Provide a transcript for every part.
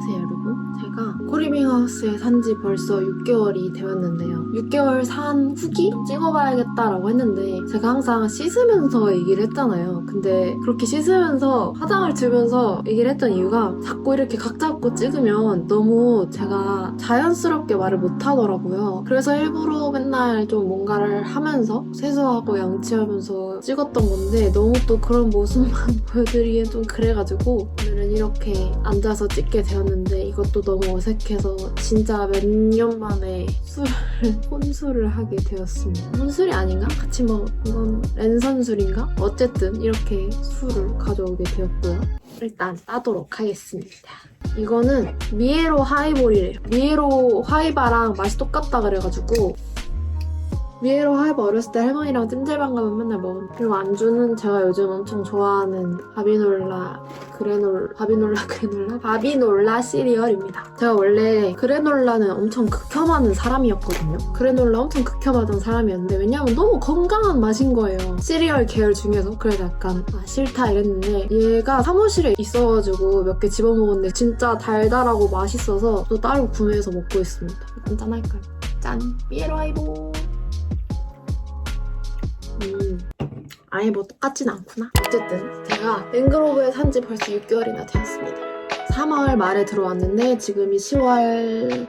안녕하세요 여러분. 제가 코리빙하우스에 산 지 벌써 6개월이 되었는데요. 6개월 산 후기 찍어봐야겠다라고 했는데 제가 항상 씻으면서 얘기를 했잖아요. 근데 그렇게 씻으면서 화장을 지우면서 얘기를 했던 이유가 자꾸 이렇게 각 잡고 찍으면 너무 제가 자연스럽게 말을 못하더라고요. 그래서 일부러 맨날 좀 뭔가를 하면서 세수하고 양치하면서 찍었던 건데 너무 또 그런 모습만 보여드리기엔 좀 그래가지고 오늘은 이렇게 앉아서 찍게 되었는데 이것도 너무 어색해서 진짜 몇 년 만에 혼술을 하게 되었습니다. 혼술이 아닌가? 같이 이건 랜선술인가? 어쨌든 이렇게 술을 가져오게 되었고요. 일단 따도록 하겠습니다. 이거는 미에로 하이볼이래요. 미에로 하이바랑 맛이 똑같다 그래가지고 미에로 하이바 어렸을 때 할머니랑 찜질방 가면 맨날 먹은. 그리고 안주는 제가 요즘 엄청 좋아하는 바비놀라 시리얼입니다. 제가 원래 그래놀라는 엄청 극혐하는 사람이었거든요. 그래놀라 엄청 극혐하던 사람이었는데 왜냐면 너무 건강한 맛인 거예요. 시리얼 계열 중에서. 그래서 약간 싫다 이랬는데 얘가 사무실에 있어가지고 몇 개 집어먹었는데 진짜 달달하고 맛있어서 또 따로 구매해서 먹고 있습니다. 일단 짠할까요? 짠! 미에로 하이보! 아예 뭐 똑같진 않구나. 어쨌든 제가 맹그로브에 산 지 벌써 6개월이나 되었습니다. 3월 말에 들어왔는데 지금이 10월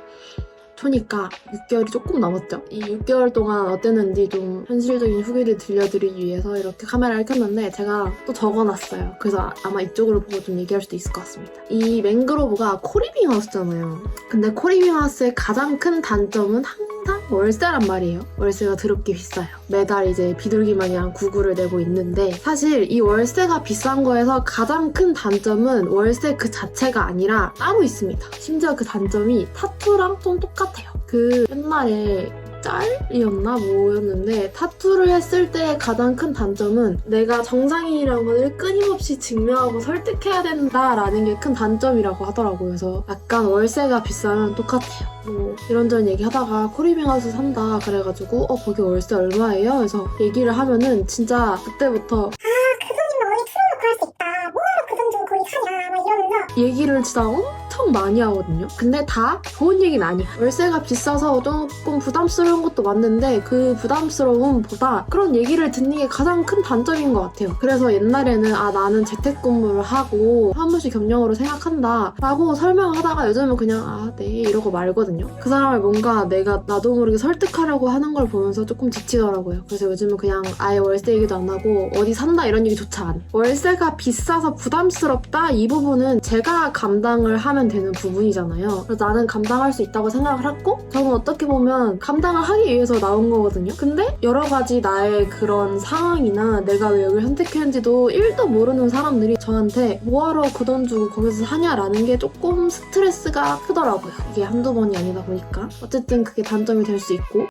초니까 6개월이 조금 넘었죠. 이 6개월 동안 어땠는지 좀 현실적인 후기를 들려드리기 위해서 이렇게 카메라를 켰는데 제가 또 적어놨어요. 그래서 아마 이쪽으로 보고 좀 얘기할 수도 있을 것 같습니다. 이 맹그로브가 코리빙하우스잖아요. 근데 코리빙하우스의 가장 큰 단점은 항상 월세란 말이에요. 월세가 더럽게 비싸요. 매달 이제 비둘기마냥 구구를 내고 있는데 사실 이 월세가 비싼 거에서 가장 큰 단점은 월세 그 자체가 아니라 따로 있습니다. 심지어 그 단점이 타투랑 좀 똑같아요. 그 옛날에 짤이었나 뭐였는데 타투를 했을 때 가장 큰 단점은 내가 정상인이라는 걸 끊임없이 증명하고 설득해야 된다라는 게 큰 단점이라고 하더라고요. 그래서 약간 월세가 비싸면 똑같아요. 뭐 이런저런 얘기하다가 코리빙하우스 산다 그래가지고 거기 월세 얼마예요? 그래서 얘기를 하면은 진짜 그때부터 그 돈이면 우리 틀어놓고 할 수 있다. 뭐하러 그 돈 주고 거기 사냐. 막 이러면서 얘기를 진짜 엄청 많이 하거든요. 근데 다 좋은 얘기는 아니야. 월세가 비싸서 조금 부담스러운 것도 맞는데 그 부담스러움보다 그런 얘기를 듣는 게 가장 큰 단점인 것 같아요. 그래서 옛날에는 나는 재택근무를 하고 사무실 겸용으로 생각한다 라고 설명하다가 요즘은 그냥 네 이러고 말거든요. 그 사람을 뭔가 내가 나도 모르게 설득하려고 하는 걸 보면서 조금 지치더라고요. 그래서 요즘은 그냥 아예 월세 얘기도 안 하고 어디 산다 이런 얘기조차 안 해. 월세가 비싸서 부담스럽다 이 부분은 제가 감당을 하면 되는 부분이잖아요. 그래서 나는 감당할 수 있다고 생각을 했고 저는 어떻게 보면 감당을 하기 위해서 나온 거거든요. 근데 여러 가지 나의 그런 상황이나 내가 왜 여기를 선택했는지도 1도 모르는 사람들이 저한테 뭐하러 그 돈 주고 거기서 사냐라는 게 조금 스트레스가 크더라고요. 이게 한두 번이 아니다 보니까. 어쨌든 그게 단점이 될 수 있고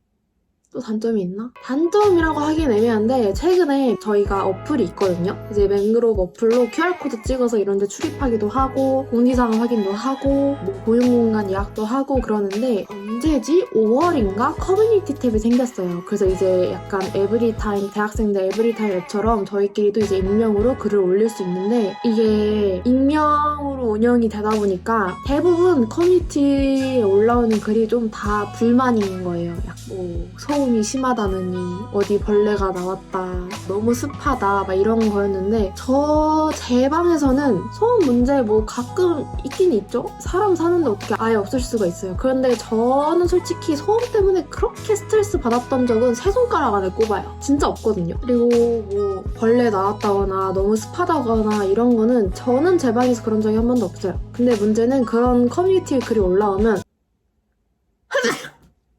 또 단점이 있나? 단점이라고 하기엔 애매한데 최근에 저희가 어플이 있거든요. 이제 맹그로브 어플로 QR코드 찍어서 이런 데 출입하기도 하고 공지사항 확인도 하고 뭐 보육공간 예약도 하고 그러는데 언제지? 5월인가? 커뮤니티 탭이 생겼어요. 그래서 이제 약간 에브리타임 대학생들 에브리타임 앱처럼 저희끼리도 이제 익명으로 글을 올릴 수 있는데 이게 익명으로 운영이 되다 보니까 대부분 커뮤니티에 올라오는 글이 좀 다 불만인 거예요. 소음이 심하다느니 어디 벌레가 나왔다 너무 습하다 막 이런 거였는데 제 방에서는 소음 문제 뭐 가끔 있긴 있죠. 사람 사는데 어떻게 아예 없을 수가 있어요. 그런데 저는 솔직히 소음 때문에 그렇게 스트레스 받았던 적은 세 손가락 안에 꼽아요. 진짜 없거든요. 그리고 뭐 벌레 나왔다거나 너무 습하다거나 이런 거는 저는 제 방에서 그런 적이 한 번도 없어요. 근데 문제는 그런 커뮤니티에 글이 올라오면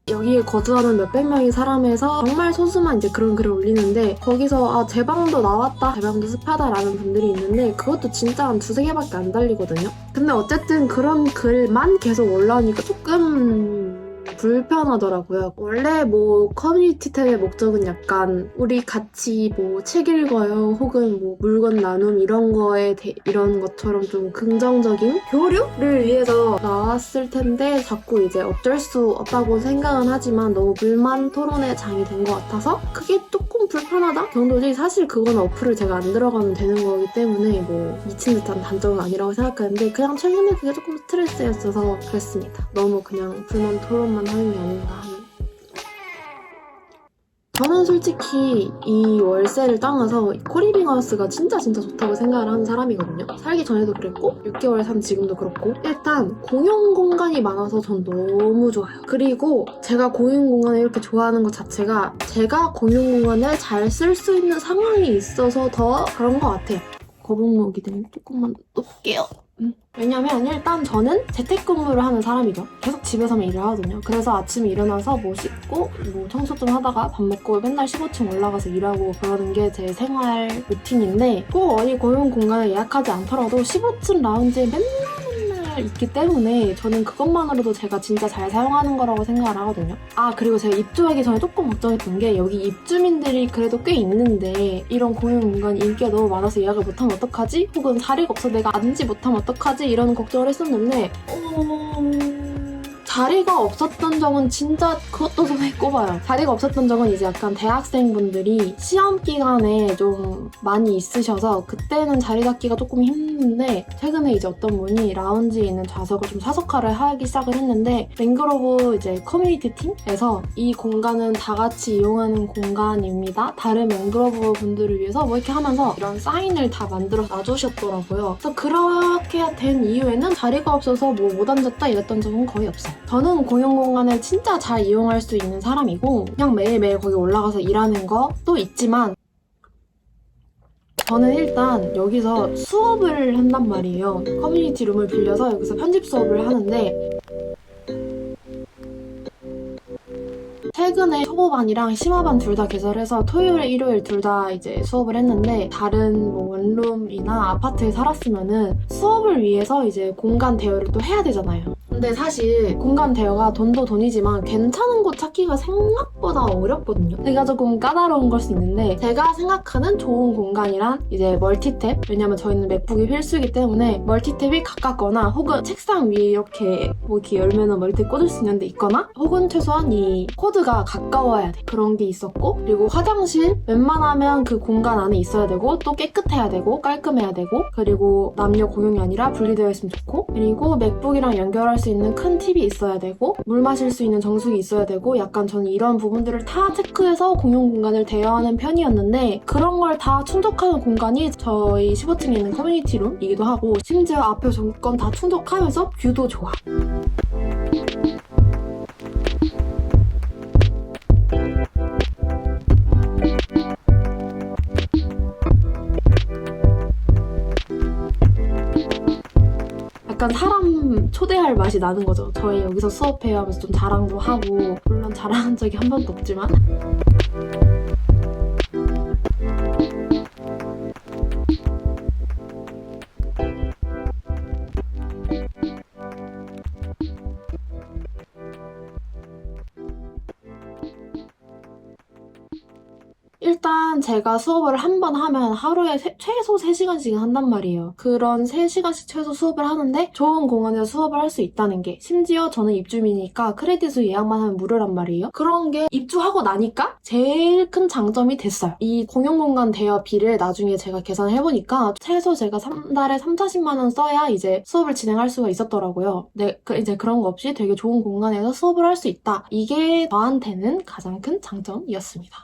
여기에 거주하는 몇백 명의 사람에서 정말 소수만 이제 그런 글을 올리는데 거기서 제 방도 나왔다, 제 방도 습하다라는 분들이 있는데 그것도 진짜 한 두세 개밖에 안 달리거든요. 근데 어쨌든 그런 글만 계속 올라오니까 조금 불편하더라고요. 원래 뭐 커뮤니티 탭의 목적은 약간 우리 같이 뭐 책 읽어요 혹은 뭐 물건 나눔 이런 것처럼 좀 긍정적인 교류를 위해서 나왔을 텐데 자꾸 이제 어쩔 수 없다고 생각은 하지만 너무 불만 토론의 장이 된 것 같아서 그게 조금 불편하다 정도지 사실 그건 어플을 제가 안 들어가면 되는 거기 때문에 뭐 미친 듯한 단점은 아니라고 생각하는데 그냥 최근에 그게 조금 스트레스였어서 그랬습니다. 너무 그냥 불만 토론만 하는 게 아닌가 하는. 저는 솔직히 이 월세를 떠나서 코리빙하우스가 진짜 좋다고 생각을 하는 사람이거든요. 살기 전에도 그랬고 6개월 산 지금도 그렇고 일단 공용 공간이 많아서 전 너무 좋아요. 그리고 제가 공용 공간을 이렇게 좋아하는 것 자체가 제가 공용 공간을 잘 쓸 수 있는 상황이 있어서 더 그런 것 같아요. 거북목이 되면 조금만 높게요. 왜냐면 일단 저는 재택근무를 하는 사람이죠. 계속 집에서만 일을 하거든요. 그래서 아침에 일어나서 뭐 씻고 뭐 청소 좀 하다가 밥 먹고 맨날 15층 올라가서 일하고 그러는 게 제 생활 루틴인데 꼭 어디 공용 공간을 예약하지 않더라도 15층 라운지에 맨날 있기 때문에 저는 그것만으로도 제가 진짜 잘 사용하는 거라고 생각을 하거든요. 아 그리고 제가 입주하기 전에 조금 걱정했던 게 여기 입주민들이 그래도 꽤 있는데 이런 공용 공간 인기가 너무 많아서 예약을 못하면 어떡하지? 혹은 자리가 없어 내가 앉지 못하면 어떡하지? 이런 걱정을 했었는데 자리가 없었던 적은 진짜 그것도 손에 꼽아요. 자리가 없었던 적은 이제 약간 대학생분들이 시험 기간에 좀 많이 있으셔서 그때는 자리 잡기가 조금 힘든데 최근에 이제 어떤 분이 라운지에 있는 좌석을 좀 사석화를 하기 시작을 했는데 맹그로브 이제 커뮤니티 팀에서 이 공간은 다 같이 이용하는 공간입니다. 다른 맹그로브 분들을 위해서 뭐 이렇게 하면서 이런 사인을 다 만들어 놔주셨더라고요. 그래서 그렇게 된 이후에는 자리가 없어서 뭐 못 앉았다 이랬던 적은 거의 없어요. 저는 공용 공간을 진짜 잘 이용할 수 있는 사람이고 그냥 매일매일 거기 올라가서 일하는 것도 있지만 저는 일단 여기서 수업을 한단 말이에요. 커뮤니티 룸을 빌려서 여기서 편집 수업을 하는데 최근에 초보반이랑 심화반 둘 다 개설해서 토요일, 일요일 둘 다 이제 수업을 했는데 다른 뭐 원룸이나 아파트에 살았으면은 수업을 위해서 이제 공간 대여를 또 해야 되잖아요. 근데 사실 공간 대여가 돈도 돈이지만 괜찮은 곳 찾기가 생각보다 어렵거든요. 제가 조금 까다로운 걸 수 있는데 제가 생각하는 좋은 공간이란 이제 멀티탭 왜냐면 저희는 맥북이 필수이기 때문에 멀티탭이 가깝거나 혹은 책상 위에 이렇게 뭐 이렇게 열면은 멀티탭 꽂을 수 있는 데 있거나 혹은 최소한 이 코드가 가까워야 돼. 그런 게 있었고 그리고 화장실 웬만하면 그 공간 안에 있어야 되고 또 깨끗해야 되고 깔끔해야 되고 그리고 남녀 공용이 아니라 분리되어 있으면 좋고 그리고 맥북이랑 연결할 수 있는 큰 팁이 있어야 되고 물 마실 수 있는 정수기 있어야 되고 약간 저는 이런 부분들을 다 체크해서 공용 공간을 대여하는 편이었는데 그런 걸 다 충족하는 공간이 저희 15층에 있는 커뮤니티 룸이기도 하고 심지어 앞에 조건 다 충족하면서 뷰도 좋아. 약간 사람 초대할 맛이 나는 거죠. 저희 여기서 수업해요 하면서 좀 자랑도 하고 물론 자랑한 적이 한 번도 없지만 일단 제가 수업을 한 번 하면 하루에 최소 3시간씩은 한단 말이에요. 그런 3시간씩 최소 수업을 하는데 좋은 공간에서 수업을 할 수 있다는 게 심지어 저는 입주민이니까 크레딧으로 예약만 하면 무료란 말이에요. 그런 게 입주하고 나니까 제일 큰 장점이 됐어요. 이 공용 공간 대여비를 나중에 제가 계산을 해보니까 최소 제가 3달에 30-40만 원 써야 이제 수업을 진행할 수가 있었더라고요. 네, 이제 그런 거 없이 되게 좋은 공간에서 수업을 할 수 있다. 이게 저한테는 가장 큰 장점이었습니다.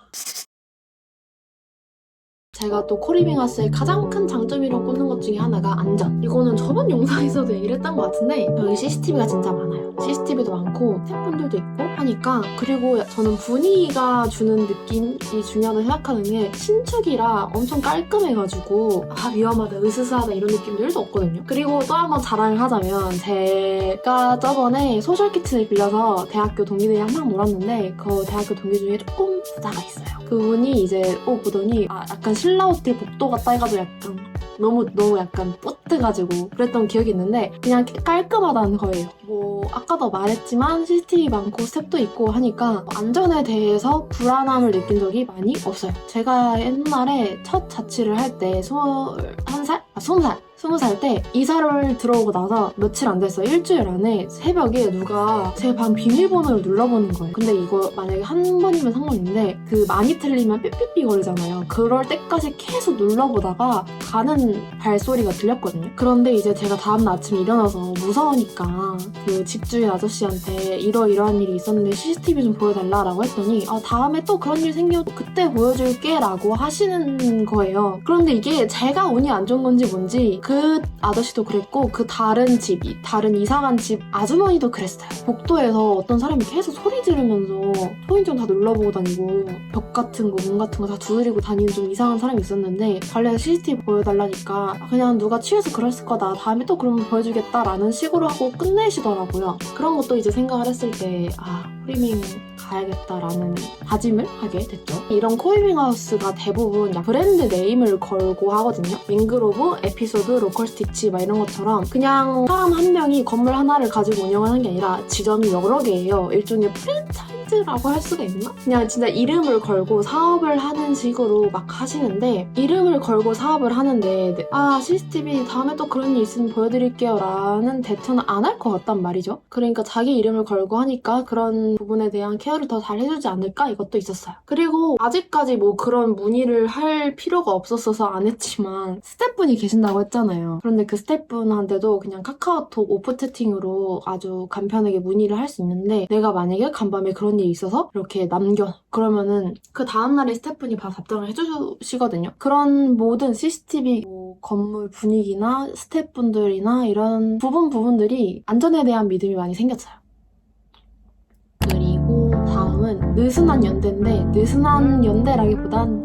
제가 또 코리빙하우스의 가장 큰 장점이라고 꼽는 것 중에 하나가 안전. 이거는 저번 영상에서도 얘기를 했던 것 같은데 여기 CCTV가 진짜 많아요. CCTV도 많고 스태프분들도 있고 하니까 그리고 저는 분위기가 주는 느낌이 중요하다고 생각하는 게 신축이라 엄청 깔끔해가지고 아 위험하다 으스스하다 이런 느낌도 1도 없거든요. 그리고 또 한 번 자랑을 하자면 제가 저번에 소셜키친을 빌려서 대학교 동기들이 항상 놀았는데 그 대학교 동기 중에 조금 부자가 있어요. 그분이 이제 보더니 약간 신라호텔 복도 같다 해가지고 약간 너무 약간 뽀뜨가지고 그랬던 기억이 있는데 그냥 깔끔하다는 거예요. 뭐 아까도 말했지만 CCTV 많고 스텝도 있고 하니까 안전에 대해서 불안함을 느낀 적이 많이 없어요. 제가 옛날에 첫 자취를 할 때 20살? 20살 때 이사를 들어오고 나서 며칠 안 됐어요. 일주일 안에 새벽에 누가 제 방 비밀번호를 눌러보는 거예요. 근데 이거 만약에 한 번이면 상관인데 그 많이 틀리면 삐삐삐 거리잖아요. 그럴 때까지 계속 눌러보다가 가는 발소리가 들렸거든요. 그런데 이제 제가 다음날 아침에 일어나서 무서우니까 그 집주인 아저씨한테 이러이러한 일이 있었는데 CCTV 좀 보여달라고 했더니 다음에 또 그런 일 생겨도 그때 보여줄게 라고 하시는 거예요. 그런데 이게 제가 운이 안 좋은 건지 뭔지 그 아저씨도 그랬고 그 다른 이사간 집 아주머니도 그랬어요. 복도에서 어떤 사람이 계속 소리 지르면서 초인종 다 눌러보고 다니고 벽 같은 거, 문 같은 거 다 두드리고 다니는 좀 이상한 사람이 있었는데 관리에서 CCTV 보여달라니까 그냥 누가 취해서 그랬을 거다. 다음에 또 그러면 보여주겠다라는 식으로 하고 끝내시더라고요. 그런 것도 이제 생각을 했을 때 프리밍 가야겠다라는 다짐을 하게 됐죠. 이런 코이빙 하우스가 대부분 브랜드 네임을 걸고 하거든요. 맹그로브, 에피소드, 로컬 스티치 막 이런 것처럼 그냥 사람 한 명이 건물 하나를 가지고 운영하는 게 아니라 지점이 여러 개예요. 일종의 프랜차이즈라고 할 수가 있나? 그냥 진짜 이름을 걸고 사업을 하는 식으로 막 하시는데 이름을 걸고 사업을 하는데 CCTV 다음에 또 그런 일 있으면 보여드릴게요 라는 대처는 안 할 것 같단 말이죠. 그러니까 자기 이름을 걸고 하니까 그런 부분에 대한 케어를 더 잘 해주지 않을까? 이것도 있었어요. 그리고 아직까지 뭐 그런 문의를 할 필요가 없었어서 안 했지만 스태프분이 계신다고 했잖아요. 그런데 그 스태프분한테도 그냥 카카오톡 오프 채팅으로 아주 간편하게 문의를 할 수 있는데 내가 만약에 간밤에 그런 일이 있어서 이렇게 남겨 그러면은 그 다음날에 스태프분이 바로 답장을 해주시거든요. 그런 모든 CCTV 건물 분위기나 스태프분들이나 이런 부분들이 안전에 대한 믿음이 많이 생겼어요. 그리고 다음은 느슨한 연대인데 느슨한 연대라기보단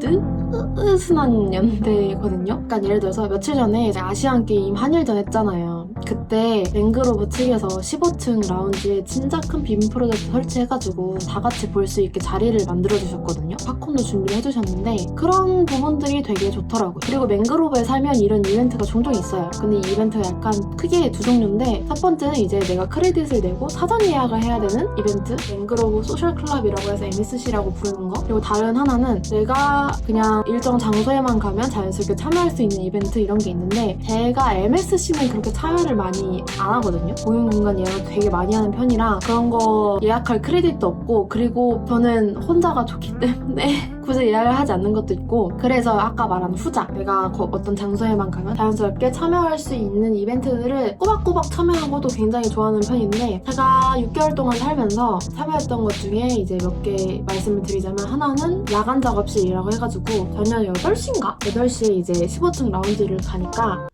느슨한 연대거든요. 그러니까 예를 들어서 며칠 전에 아시안게임 한일전 했잖아요. 그때 맹그로브 측에서 15층 라운지에 진짜 큰 빔 프로젝트 설치해가지고 다 같이 볼 수 있게 자리를 만들어주셨거든요. 팝콘도 준비를 해주셨는데 그런 부분들이 되게 좋더라고요. 그리고 맹그로브에 살면 이런 이벤트가 종종 있어요. 근데 이 이벤트가 약간 크게 두 종류인데 첫 번째는 이제 내가 크레딧을 내고 사전 예약을 해야 되는 이벤트 맹그로브 소셜 클럽이라고 해서 MSC라고 부르는 거. 그리고 다른 하나는 내가 그냥 일정 장소에만 가면 자연스럽게 참여할 수 있는 이벤트 이런 게 있는데 제가 MSC는 그렇게 참여를 많이 안 하거든요. 공용 공간 예약 되게 많이 하는 편이라 그런 거 예약할 크레딧도 없고 그리고 저는 혼자가 좋기 때문에 굳이 예약을 하지 않는 것도 있고 그래서 아까 말한 후자 내가 어떤 장소에만 가면 자연스럽게 참여할 수 있는 이벤트들을 꼬박꼬박 참여하고도 굉장히 좋아하는 편인데 제가 6개월 동안 살면서 참여했던 것 중에 이제 몇 개 말씀을 드리자면 하나는 야간 작업실이라고 해가지고 저녁 8시인가? 8시에 이제 15층 라운지를 가니까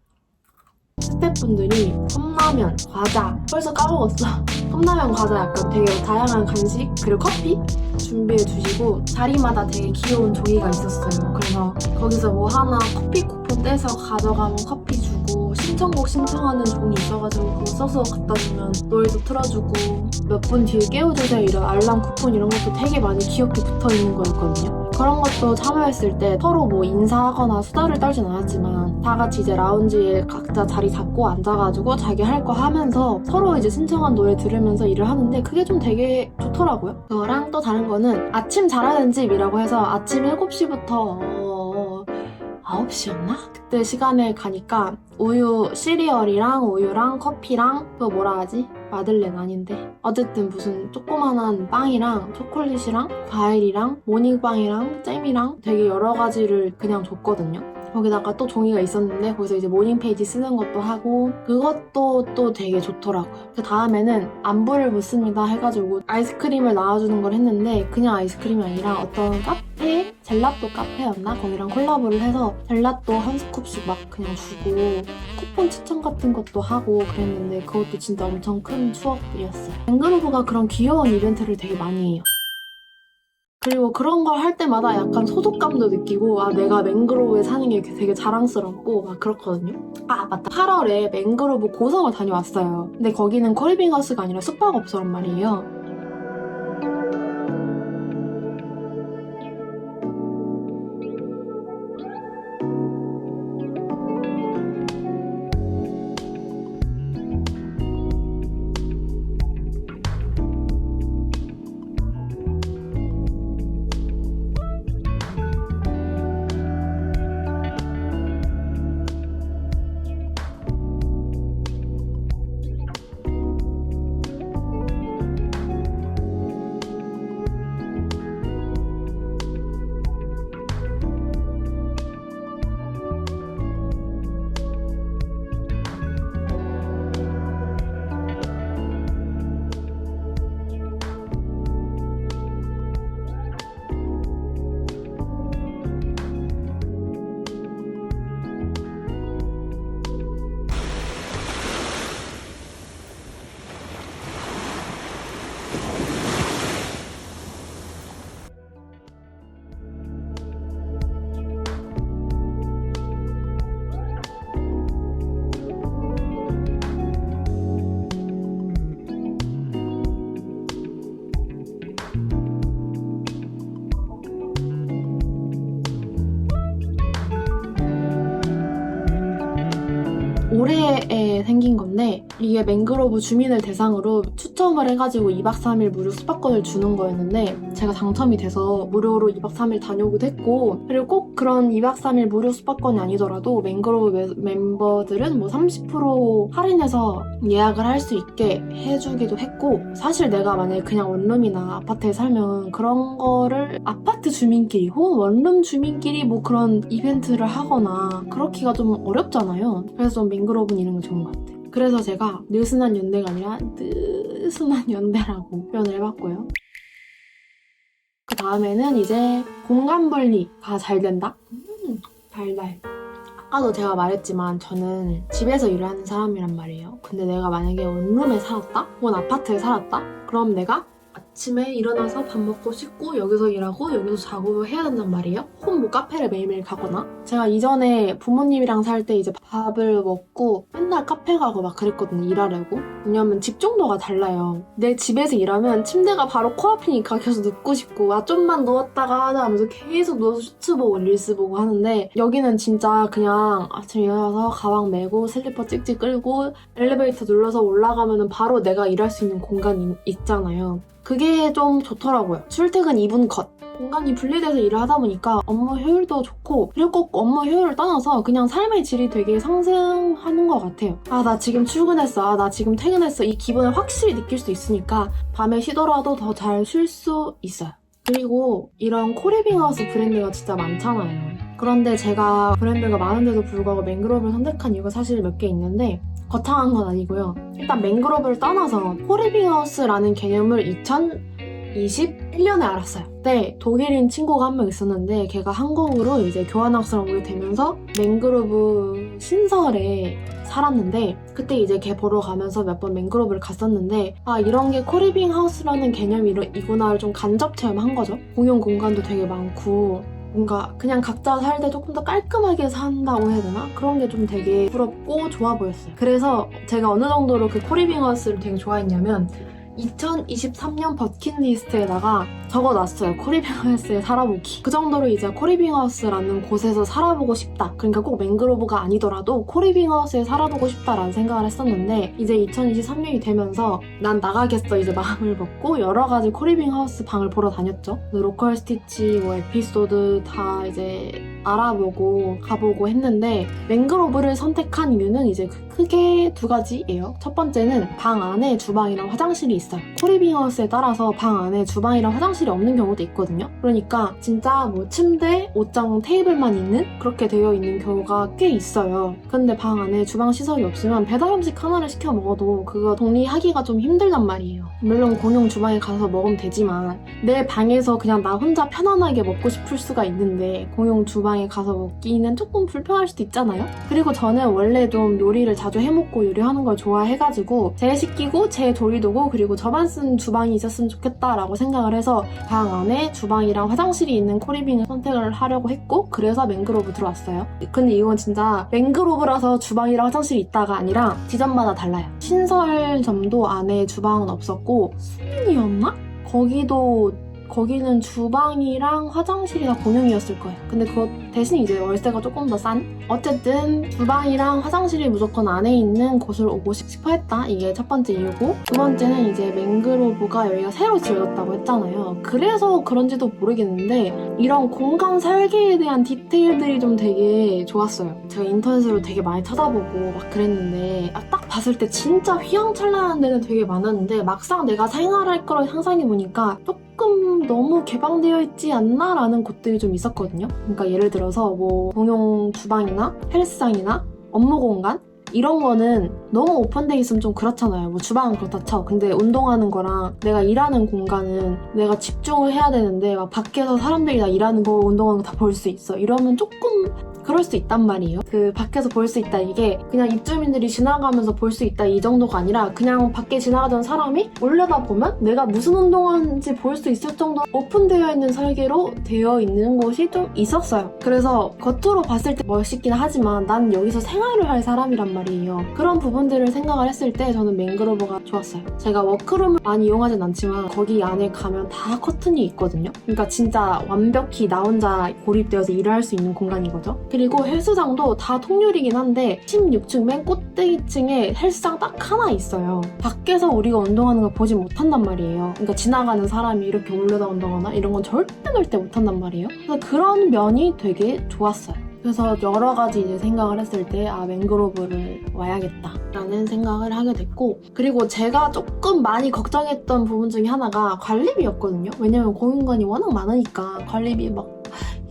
스태프분들이 컵라면, 과자 벌써 까먹었어. 컵라면, 과자 약간 되게 다양한 간식 그리고 커피 준비해 주시고 자리마다 되게 귀여운 종이가 있었어요. 그래서 거기서 뭐 하나 커피 쿠폰 떼서 가져가면 커피 주고 신청곡 신청하는 종이 있어가지고 그거 써서 갖다 주면 노래도 틀어주고 몇 분 뒤에 깨워주세요 이런 알람 쿠폰 이런 것도 되게 많이 귀엽게 붙어있는 거였거든요. 그런 것도 참여했을 때 서로 뭐 인사하거나 수다를 떨진 않았지만 다 같이 이제 라운지에 각자 자리 잡고 앉아가지고 자기 할 거 하면서 서로 이제 신청한 노래 들으면서 일을 하는데 그게 좀 되게 좋더라고요. 그거랑 또 다른 거는 아침 잘하는 집이라고 해서 아침 7시부터 9시였나? 그때 시간에 가니까 우유, 시리얼이랑 우유랑 커피랑 그거 뭐라 하지? 마들렌 아닌데 어쨌든 무슨 조그만한 빵이랑 초콜릿이랑 과일이랑 모닝빵이랑 잼이랑 되게 여러 가지를 그냥 줬거든요. 거기다가 또 종이가 있었는데 거기서 이제 모닝 페이지 쓰는 것도 하고 그것도 또 되게 좋더라고요. 그 다음에는 안부를 묻습니다 해가지고 아이스크림을 나와주는 걸 했는데 그냥 아이스크림이 아니라 어떤 카페? 젤라또 카페였나? 거기랑 콜라보를 해서 젤라또 한 스쿱씩 막 그냥 주고 쿠폰 추천 같은 것도 하고 그랬는데 그것도 진짜 엄청 큰 추억들이었어요. 맹그로브가 그런 귀여운 이벤트를 되게 많이 해요. 그리고 그런 걸 할 때마다 약간 소속감도 느끼고 내가 맹그로브에 사는 게 되게 자랑스럽고 막 그렇거든요. 맞다. 8월에 맹그로브 고성을 다녀왔어요. 근데 거기는 코이빙하우스가 아니라 숙박업소란 말이에요. 근래에 생긴 건데 이게 맹그로브 주민을 대상으로 추첨을 해가지고 2박 3일 무료 숙박권을 주는 거였는데 제가 당첨이 돼서 무료로 2박 3일 다녀오기도 했고 그리고 꼭 그런 2박 3일 무료 숙박권이 아니더라도 맹그로브 멤버들은 뭐 30% 할인해서 예약을 할 수 있게 해주기도 했고 사실 내가 만약에 그냥 원룸이나 아파트에 살면 그런 거를 아파트 주민끼리 혹은 원룸 주민끼리 뭐 그런 이벤트를 하거나 그렇기가 좀 어렵잖아요. 그래서 좀 맹그로브는 이런 게 좋은 것 같아요. 그래서 제가 느슨한 연대가 아니라 느슨한 연대라고 표현을 해봤고요. 그 다음에는 이제 공간 분리가 잘 된다? 달달. 아까도 제가 말했지만 저는 집에서 일을 하는 사람이란 말이에요. 근데 내가 만약에 원룸에 살았다? 혹은 아파트에 살았다? 그럼 내가 아침에 일어나서 밥 먹고 씻고 여기서 일하고 여기서 자고 해야 된단 말이에요. 혹은 뭐 카페를 매일매일 가거나 제가 이전에 부모님이랑 살 때 이제 밥을 먹고 맨날 카페 가고 막 그랬거든요. 일하려고. 왜냐면 집중도가 달라요. 내 집에서 일하면 침대가 바로 코앞이니까 계속 눕고 싶고 좀만 누웠다가 하자 하면서 계속 누워서 슈트 보고 릴스 보고 하는데 여기는 진짜 그냥 아침에 일어나서 가방 메고 슬리퍼 찍찍 끌고 엘리베이터 눌러서 올라가면 바로 내가 일할 수 있는 공간이 있잖아요. 그게 좀 좋더라고요. 출퇴근 2분 컷. 공간이 분리돼서 일을 하다 보니까 업무 효율도 좋고 그리고 꼭 업무 효율을 떠나서 그냥 삶의 질이 되게 상승하는 것 같아요. 나 지금 출근했어. 나 지금 퇴근했어. 이 기분을 확실히 느낄 수 있으니까 밤에 쉬더라도 더 잘 쉴 수 있어요. 그리고 이런 코리빙하우스 브랜드가 진짜 많잖아요. 그런데 제가 브랜드가 많은데도 불구하고 맹그로브를 선택한 이유가 사실 몇 개 있는데 거창한 건 아니고요. 일단 맹그로브를 떠나서 코리빙하우스라는 개념을 2021년에 알았어요. 그때 독일인 친구가 한 명 있었는데 걔가 한국으로 이제 교환학생을 오게 되면서 맹그로브 신설에 살았는데 그때 이제 걔 보러 가면서 몇 번 맹그로브를 갔었는데 이런 게 코리빙 하우스라는 개념이구나를 좀 간접 체험한 거죠. 공용 공간도 되게 많고 뭔가 그냥 각자 살 때 조금 더 깔끔하게 산다고 해야 되나? 그런 게 좀 되게 부럽고 좋아 보였어요. 그래서 제가 어느 정도로 그 코리빙 하우스를 되게 좋아했냐면 2023년 버킷리스트에다가 적어놨어요. 코리빙하우스에 살아보기. 그 정도로 이제 코리빙하우스라는 곳에서 살아보고 싶다. 그러니까 꼭 맹그로브가 아니더라도 코리빙하우스에 살아보고 싶다라는 생각을 했었는데 이제 2023년이 되면서 난 나가겠어 이제 마음을 먹고 여러 가지 코리빙하우스 방을 보러 다녔죠. 로컬 스티치, 뭐 에피소드 다 이제 알아보고 가보고 했는데 맹그로브를 선택한 이유는 이제 크게 두 가지예요. 첫 번째는 방 안에 주방이랑 화장실이 있어요. 코리빙하우스에 따라서 방 안에 주방이랑 화장실이 없는 경우도 있거든요. 그러니까 진짜 뭐 침대, 옷장, 테이블만 있는 그렇게 되어 있는 경우가 꽤 있어요. 근데 방 안에 주방 시설이 없으면 배달 음식 하나를 시켜 먹어도 그거 정리하기가 좀 힘들단 말이에요. 물론 공용 주방에 가서 먹으면 되지만 내 방에서 그냥 나 혼자 편안하게 먹고 싶을 수가 있는데 공용 주방에 가서 먹기는 조금 불편할 수도 있잖아요. 그리고 저는 원래 좀 요리를 자주 해먹고 요리하는 걸 좋아해가지고 제 식기고 제 조리도구 그리고 저만 쓴 주방이 있었으면 좋겠다라고 생각을 해서 방 안에 주방이랑 화장실이 있는 코리빙을 선택을 하려고 했고 그래서 맹그로브 들어왔어요. 근데 이건 진짜 맹그로브라서 주방이랑 화장실이 있다가 아니라 지점마다 달라요. 신설점도 안에 주방은 없었고 수민이었나? 거기는 주방이랑 화장실이 다 공용이었을 거예요. 근데 그거 대신 이제 월세가 조금 더 싼? 어쨌든 주방이랑 화장실이 무조건 안에 있는 곳을 오고 싶어 했다. 이게 첫 번째 이유고 두 번째는 이제 맹그로브가 여기가 새로 지어졌다고 했잖아요. 그래서 그런지도 모르겠는데 이런 공간 설계에 대한 디테일들이 좀 되게 좋았어요. 제가 인터넷으로 되게 많이 찾아보고 막 그랬는데 딱 봤을 때 진짜 휘황찬란한 데는 되게 많았는데 막상 내가 생활할 거를 상상해보니까 조금 너무 개방되어 있지 않나? 라는 곳들이 좀 있었거든요. 그러니까 예를 들어서 뭐 공용 주방이나 헬스장이나 업무 공간? 이런 거는 너무 오픈돼 있으면 좀 그렇잖아요. 뭐 주방은 그렇다 쳐. 근데 운동하는 거랑 내가 일하는 공간은 내가 집중을 해야 되는데 막 밖에서 사람들이 다 일하는 거 운동하는 거 다 볼 수 있어. 이러면 조금 그럴 수 있단 말이에요. 그 밖에서 볼 수 있다 이게 그냥 입주민들이 지나가면서 볼 수 있다 이 정도가 아니라 그냥 밖에 지나가던 사람이 올려다보면 내가 무슨 운동하는지 볼 수 있을 정도로 오픈되어 있는 설계로 되어 있는 곳이 좀 있었어요. 그래서 겉으로 봤을 때 멋있긴 하지만 난 여기서 생활을 할 사람이란 말이에요. 그런 부분들을 생각을 했을 때 저는 맹그로브가 좋았어요. 제가 워크룸을 많이 이용하진 않지만 거기 안에 가면 다 커튼이 있거든요. 그러니까 진짜 완벽히 나 혼자 고립되어서 일을 할 수 있는 공간인 거죠. 그리고 헬스장도 다 통유리긴 한데 16층 맨 꼭대기층에 헬스장 딱 하나 있어요. 밖에서 우리가 운동하는 걸 보지 못한단 말이에요. 그러니까 지나가는 사람이 이렇게 올려다온다거나 이런 건 절대 못한단 말이에요. 그래서 그런 면이 되게 좋았어요. 그래서 여러 가지 이제 생각을 했을 때 맹그로브를 와야겠다라는 생각을 하게 됐고, 그리고 제가 조금 많이 걱정했던 부분 중에 하나가 관리비였거든요. 왜냐면 공연관이 워낙 많으니까 관리비 막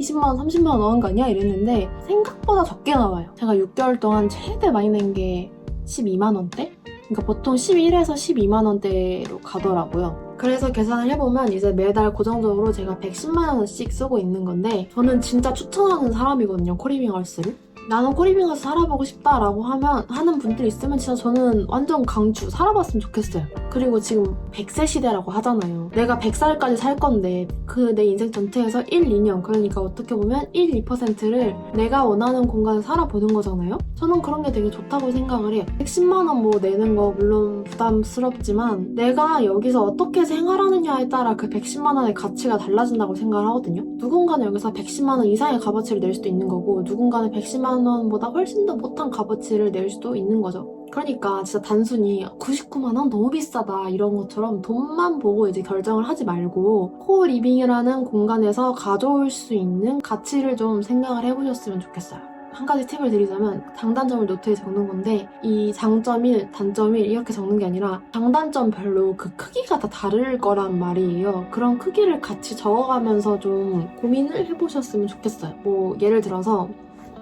20만원, 30만원 나온 거 아니야? 이랬는데 생각보다 적게 나와요. 제가 6개월 동안 최대 많이 낸 게 12만원대? 그러니까 보통 11에서 12만원대로 가더라고요. 그래서 계산을 해보면 이제 매달 고정적으로 제가 110만원씩 쓰고 있는 건데, 저는 진짜 추천하는 사람이거든요, 코리빙하우스를. 나는 코리빙하우스 살아보고 싶다라고 하는 분들이 있으면 진짜 저는 완전 강추, 살아봤으면 좋겠어요. 그리고 지금 100세 시대라고 하잖아요. 내가 100살까지 살 건데 그 내 인생 전체에서 1, 2년, 그러니까 어떻게 보면 1, 2%를 내가 원하는 공간을 살아보는 거잖아요. 저는 그런 게 되게 좋다고 생각을 해요. 110만원 뭐 내는 거 물론 부담스럽지만 내가 여기서 어떻게 생활하느냐에 따라 그 110만원의 가치가 달라진다고 생각을 하거든요. 누군가는 여기서 110만원 이상의 값어치를 낼 수도 있는 거고, 누군가는 110만원보다 훨씬 더 못한 값어치를 낼 수도 있는 거죠. 그러니까 진짜 단순히 99만원 너무 비싸다 이런 것처럼 돈만 보고 이제 결정을 하지 말고 코리빙이라는 공간에서 가져올 수 있는 가치를 좀 생각을 해보셨으면 좋겠어요. 한 가지 팁을 드리자면, 장단점을 노트에 적는 건데 이 장점 1, 단점 1 이렇게 적는 게 아니라 장단점별로 그 크기가 다 다를 거란 말이에요. 그런 크기를 같이 적어가면서 좀 고민을 해보셨으면 좋겠어요. 뭐 예를 들어서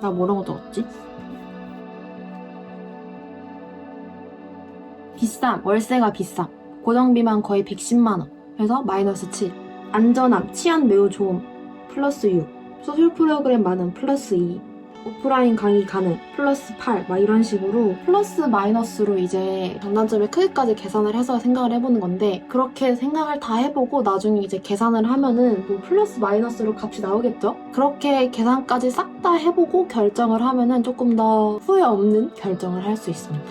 나 뭐라고 적었지? 비쌈, 월세가 비쌈. 고정비만 거의 110만원. 그래서 마이너스 7. 안전함, 치안 매우 좋음. 플러스 6. 소셜 프로그램 많음. 플러스 2. 오프라인 강의 가능. 플러스 8. 막 이런 식으로 플러스 마이너스로 이제 장단점의 크기까지 계산을 해서 생각을 해보는 건데, 그렇게 생각을 다 해보고 나중에 이제 계산을 하면은 뭐 플러스 마이너스로 값이 나오겠죠? 그렇게 계산까지 싹 다 해보고 결정을 하면은 조금 더 후회 없는 결정을 할 수 있습니다.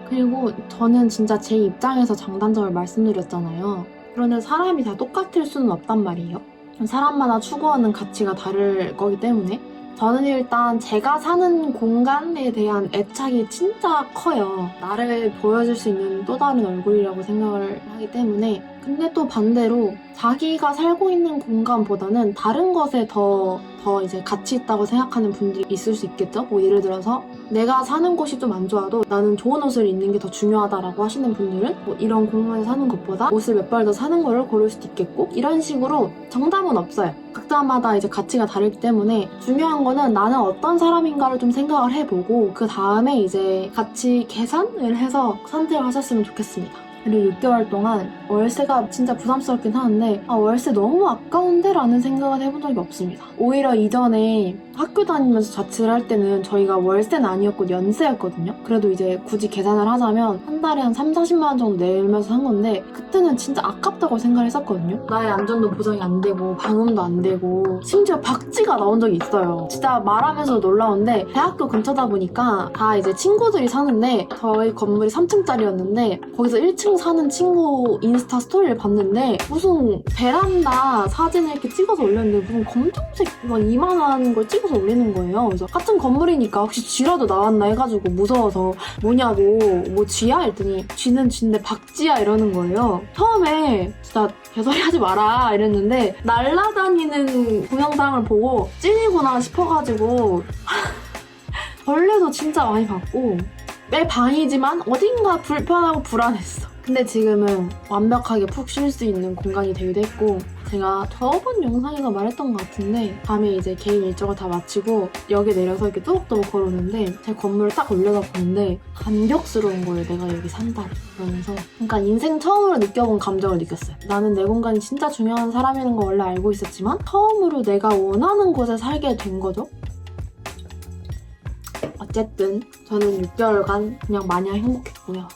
그리고 저는 진짜 제 입장에서 장단점을 말씀드렸잖아요. 그런데 사람이 다 똑같을 수는 없단 말이에요. 사람마다 추구하는 가치가 다를 거기 때문에 저는 일단 제가 사는 공간에 대한 애착이 진짜 커요. 나를 보여줄 수 있는 또 다른 얼굴이라고 생각을 하기 때문에. 근데 또 반대로 자기가 살고 있는 공간보다는 다른 것에 더 이제 가치 있다고 생각하는 분들이 있을 수 있겠죠? 뭐 예를 들어서 내가 사는 곳이 좀 안 좋아도 나는 좋은 옷을 입는 게 더 중요하다라고 하시는 분들은 뭐 이런 공간에 사는 것보다 옷을 몇 벌 더 사는 거를 고를 수도 있겠고, 이런 식으로 정답은 없어요. 각자마다 이제 가치가 다르기 때문에 중요한 거는 나는 어떤 사람인가를 좀 생각을 해보고 그 다음에 이제 같이 계산을 해서 선택을 하셨으면 좋겠습니다. 그리고 6개월 동안 월세가 진짜 부담스럽긴 하는데 월세 너무 아까운데? 라는 생각은 해본 적이 없습니다. 오히려 이전에 학교 다니면서 자취를 할 때는 저희가 월세는 아니었고 연세였거든요. 그래도 이제 굳이 계산을 하자면 한 달에 한 3, 40만 원 정도 내면서 산 건데, 그때는 진짜 아깝다고 생각을 했었거든요. 나의 안전도 보장이 안 되고 방음도 안 되고 심지어 박쥐가 나온 적이 있어요. 진짜 말하면서 놀라운데, 대학교 근처다 보니까 다 이제 친구들이 사는데 저희 건물이 3층짜리였는데 거기서 1층 사는 친구 인스타 스토리를 봤는데 무슨 베란다 사진을 이렇게 찍어서 올렸는데 무슨 검정색 막 이만한 걸 찍어서 올리는 거예요. 그래서 같은 건물이니까 혹시 쥐라도 나왔나 해가지고 무서워서 뭐냐고, 뭐 쥐야? 했더니 쥐는 쥐인데 박쥐야 이러는 거예요. 처음에 진짜 개소리 하지 마라 이랬는데 날라다니는 동영상을 보고 찐이구나 싶어가지고 벌레도 진짜 많이 봤고 내 방이지만 어딘가 불편하고 불안했어. 근데 지금은 완벽하게 푹 쉴 수 있는 공간이 되기도 했고, 제가 저번 영상에서 말했던 것 같은데 밤에 이제 개인 일정을 다 마치고 역에 내려서 이렇게 또박또박 걸어오는데 제 건물을 딱 올려다보는데 감격스러운 거예요. 내가 여기 산다 그러면서. 그러니까 인생 처음으로 느껴본 감정을 느꼈어요. 나는 내 공간이 진짜 중요한 사람이라는 거 원래 알고 있었지만 처음으로 내가 원하는 곳에 살게 된 거죠. 어쨌든 저는 6개월간 그냥 마냥 행복했고요.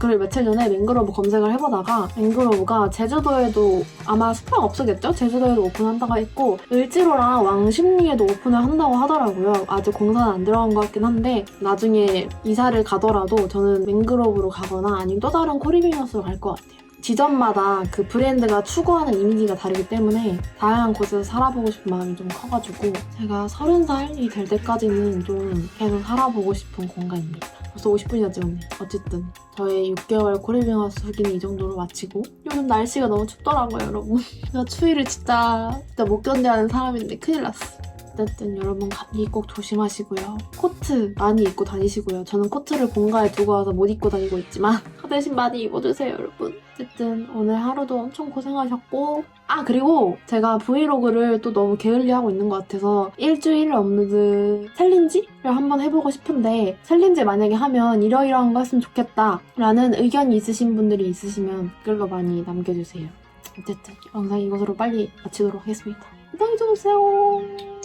그리고 며칠 전에 맹그로브 검색을 해보다가 맹그로브가 제주도에도 아마 숙박 없었겠죠? 제주도에도 오픈한다고 했고 을지로랑 왕십리에도 오픈을 한다고 하더라고요. 아직 공사는 안 들어간 것 같긴 한데 나중에 이사를 가더라도 저는 맹그로브로 가거나 아니면 또 다른 코리빙하우스로 갈 것 같아요. 지점마다 그 브랜드가 추구하는 이미지가 다르기 때문에 다양한 곳에서 살아보고 싶은 마음이 좀 커가지고 제가 30살이 될 때까지는 좀 계속 살아보고 싶은 공간입니다. 벌써 50분이나 찍었네. 어쨌든 저의 6개월 코리빙하우스 후기는 이 정도로 마치고 요즘 날씨가 너무 춥더라고요, 여러분. 제가 추위를 진짜 못 견뎌하는 사람인데 큰일 났어. 어쨌든 여러분 감기 꼭 조심하시고요. 코트 많이 입고 다니시고요. 저는 코트를 본가에 두고 와서 못 입고 다니고 있지만 대신 많이 입어주세요, 여러분. 어쨌든 오늘 하루도 엄청 고생하셨고 그리고 제가 브이로그를 또 너무 게을리하고 있는 것 같아서 일주일 업로드 챌린지를 한번 해보고 싶은데 챌린지 만약에 하면 이러이러한 거 했으면 좋겠다 라는 의견이 있으신 분들이 있으시면 댓글로 많이 남겨주세요. 어쨌든 영상 이것으로 빨리 마치도록 하겠습니다. 안녕히 주무세요.